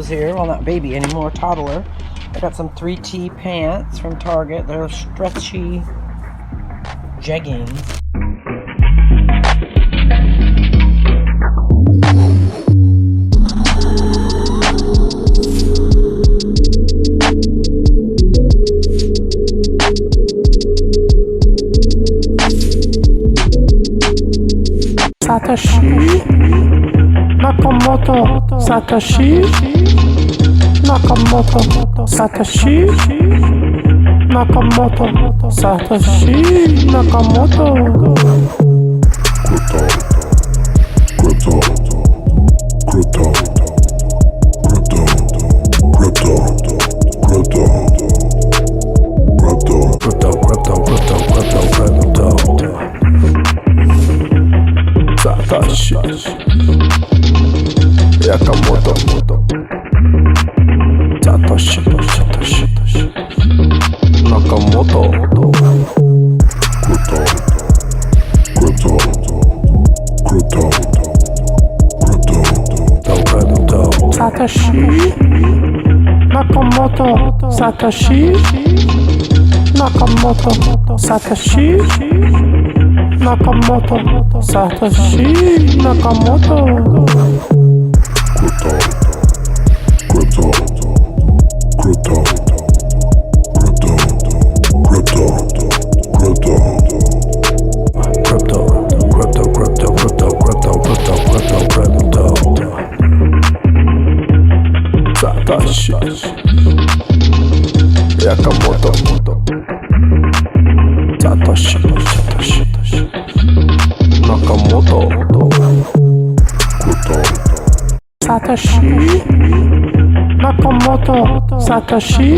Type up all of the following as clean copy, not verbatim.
here. Well, not baby anymore, toddler. I got some 3T pants from Target. They're stretchy jeggings. Satoshi Nakamoto Satoshi Nakamoto Satoshi Nakamoto Satoshi Nakamoto Satoshi Nakamoto Satoshi Nakamoto Satoshi Nakamoto Satoshi Nakamoto Satoshi Nakamoto Satoshi Nakamoto Satoshi Nakamoto Satoshi Nakamoto Satoshi Nakamoto Satoshi Nakamoto Satoshi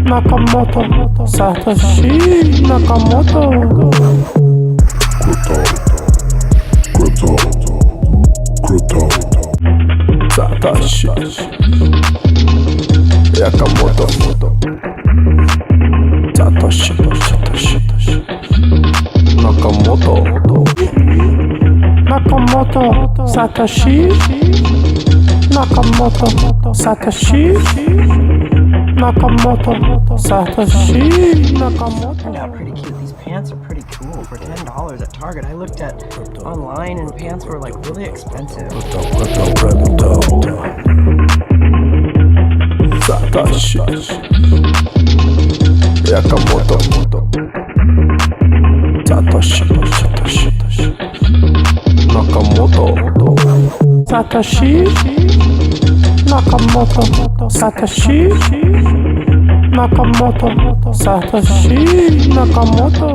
Nakamoto Satoshi Nakamoto Satoshi Nakamoto Satoshi Nakamoto Nakamoto Satoshi Nakamoto Satoshi Nakamoto Satoshi Nakamoto. Turned out pretty cute. These pants are pretty cool for $10 at Target. I looked at online and pants were like really expensive. Satoshi Nakamoto Satoshi Nakamoto Satoshi Nakamoto Satoshi Nakamoto Satoshi Nakamoto